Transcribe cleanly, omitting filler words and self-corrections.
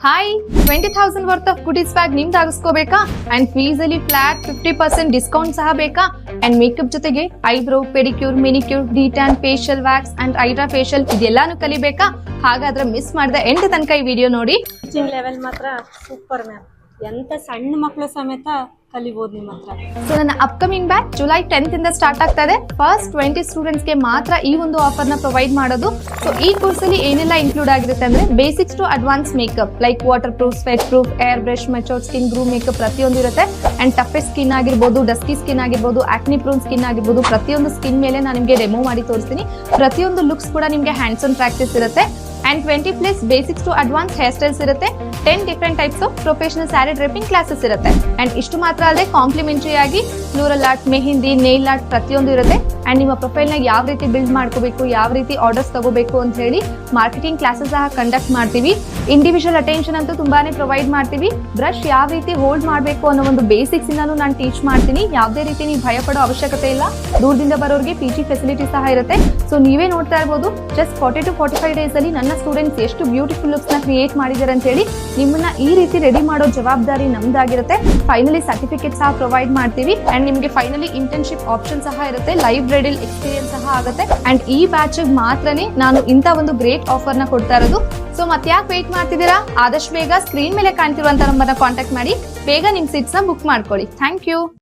Hi 20,000 worth of goodies bag ನಿಮ್ದು ಆಗಿಸ್ಕೋಬೇಕಾ and fees ಅಲ್ಲಿ ಫ್ಲಾಟ್ 50% ಡಿಸ್ಕೌಂಟ್ ಸಹ ಬೇಕಾ ಅಂಡ್ ಮೇಕಪ್ ಜೊತೆಗೆ eyebrow pedicure manicure detan facial wax and hydra facial ಇದೆಲ್ಲಾನು ಕಲಿಬೇಕಾ? ಹಾಗಾದ್ರೆ ಮಿಸ್ ಮಾಡದೆ ಎಂಡ್ ತನಕ ಈ ವಿಡಿಯೋ ನೋಡಿ. ಟೀಚಿಂಗ್ ಲೆವೆಲ್ ಮಾತ್ರ ಸೂಪರ್ ಮ್ಯಾಮ್. ಎಂತ ಸಣ್ಣ ಮಕ್ಕಳು ಸಮೇತ ಕಲಿಬಹುದು ನಿಮ್ಮ ಹತ್ರ. ಸೊ ನನ್ನ ಅಪ್ಕಮಿಂಗ್ ಬ್ಯಾಚ್ ಜುಲೈ 10th ಇಂದ ಸ್ಟಾರ್ಟ್ ಆಗ್ತಾ ಇದೆ. ಫಸ್ಟ್ 20 ಸ್ಟೂಡೆಂಟ್ಸ್ ಗೆ ಮಾತ್ರ ಈ ಒಂದು ಆಫರ್ ನ ಪ್ರೊವೈಡ್ ಮಾಡೋದು. ಸೊ ಈ ಕೋರ್ಸ್ ಅಲ್ಲಿ ಏನೆಲ್ಲ ಇನ್ಕ್ಲೂಡ್ ಆಗಿರುತ್ತೆ ಅಂದ್ರೆ basics to advance makeup like waterproof, sweatproof, airbrush, matured skin, groom makeup ಪ್ರತಿಯೊಂದು ಇರುತ್ತೆ. ಅಂಡ್ ಟಫೆಸ್ಟ್ ಸ್ಕಿನ್ ಆಗಿರ್ಬೋದು, ಡಸ್ಕಿ ಸ್ಕಿನ್ ಆಗಿರ್ಬೋದು, ಆಕ್ನಿ ಪ್ರೂನ್ ಸ್ಕಿನ್ ಆಗಿರ್ಬೋದು, ಪ್ರತಿಯೊಂದು ಸ್ಕಿನ್ ಮೇಲೆ ನಾನು ನಿಮಗೆ ಡೆಮೋ ಮಾಡಿ ತೋರಿಸ್ತೀನಿ. ಪ್ರತಿಯೊಂದು ಲುಕ್ಸ್ ಕೂಡ ನಿಮಗೆ ಹ್ಯಾಂಡ್ಸ್ ಆನ್ ಪ್ರಾಕ್ಟೀಸ್ ಇರುತ್ತೆ. And 20+ basics to advance hairstyles ಇರುತ್ತೆ. 10 different types of professional sari draping classes ಇರುತ್ತೆ. ಅಂಡ್ ಇಷ್ಟು ಮಾತ್ರ ಅಲ್ಲದೆ ಕಾಂಪ್ಲಿಮೆಂಟರಿ ಆಗಿ floral art, mehndi, nail art ಪ್ರತಿಯೊಂದು ಇರುತ್ತೆ. ಅಂಡ್ ನಿಮ್ಮ ಪ್ರೊಫೈಲ್ ನ ಯಾವ ರೀತಿ ಬಿಲ್ಡ್ ಮಾಡ್ಕೋಬೇಕು, ಯಾವ ರೀತಿ ಆರ್ಡರ್ಸ್ ತಗೋಬೇಕು ಅಂತ ಹೇಳಿ ಮಾರ್ಕೆಟಿಂಗ್ ಕ್ಲಾಸಸ್ ಸಹ ಕಂಡಕ್ಟ್ ಮಾಡ್ತೀವಿ. ಇಂಡಿವಿಜುವಲ್ ಅಟೆನ್ಷನ್ ಅಂತೂ ತುಂಬಾನೇ ಪ್ರೊವೈಡ್ ಮಾಡ್ತೀವಿ. ಬ್ರಷ್ ಯಾವ ರೀತಿ ಹೋಲ್ಡ್ ಮಾಡಬೇಕು ಅನ್ನೋ ಒಂದು ಬೇಸಿಕ್ಸ್ ಇಂದಾನು ನಾನು ಟೀಚ್ ಮಾಡ್ತೀನಿ. ಯಾವುದೇ ರೀತಿ ನೀವು ಭಯ ಪಡೋ ಅವಶ್ಯಕತೆ ಇಲ್ಲ. ದೂರದಿಂದ ಬರೋರಿಗೆ ಪಿಜಿ ಫೆಸಿಲಿಟಿ ಸಹ ಇರುತ್ತೆ. ಸೊ ನೀವೇ ನೋಡ್ತಾ ಇರಬಹುದು, ಜಸ್ಟ್ 40 to 45 ಡೇಸ್ ಅಲ್ಲಿ ನನ್ನ ಸ್ಟೂಡೆಂಟ್ಸ್ ಎಷ್ಟು ಬ್ಯೂಟಿಫುಲ್ ಲುಕ್ಸ್ ನ ಕ್ರಿಯೇಟ್ ಮಾಡಿದ್ದಾರೆ ಅಂತ ಹೇಳಿ. ನಿಮ್ಮನ್ನ ಈ ರೀತಿ ರೆಡಿ ಮಾಡೋ ಜವಾಬ್ದಾರಿ ನಮ್ದಾಗಿರುತ್ತೆ. ಫೈನಲಿ ಸರ್ಟಿಫಿಕೇಟ್ ಸಹ ಪ್ರೊವೈಡ್ ಮಾಡ್ತೀವಿ. ಅಂಡ್ ನಿಮಗೆ ಫೈನಲಿ ಇಂಟರ್ನ್ಶಿಪ್ ಆಪ್ಷನ್ ಸಹ ಇರುತ್ತೆ. ಲೈವ್ ಬ್ರೈಡಲ್ ಎಕ್ಸ್ಪೀರಿಯನ್ಸ್ ಸಹ ಆಗುತ್ತೆ. ಅಂಡ್ ಈ ಬ್ಯಾಚ್ ಮಾತ್ರನೇ ನಾನು ಇಂತ ಒಂದು ಗ್ರೇಟ್ ಆಫರ್ ನ ಕೊಡ್ತಾ ಇರೋದು. ಸೊ ಮತ್ತೆ ಯಾಕೆ ವೇಟ್ ಮಾಡ್ತಿದ್ದೀರಾ? ಆದಷ್ಟು ಬೇಗ ಸ್ಕ್ರೀನ್ ಮೇಲೆ ಕಾಣ್ತಿರುವಂತ ನಂಬರ್ನ ಕಾಂಟ್ಯಾಕ್ಟ್ ಮಾಡಿ ಬೇಗ ನಿಮ್ ಸೀಟ್ಸ್ ನ ಬುಕ್ ಮಾಡ್ಕೊಳ್ಳಿ. Thank you.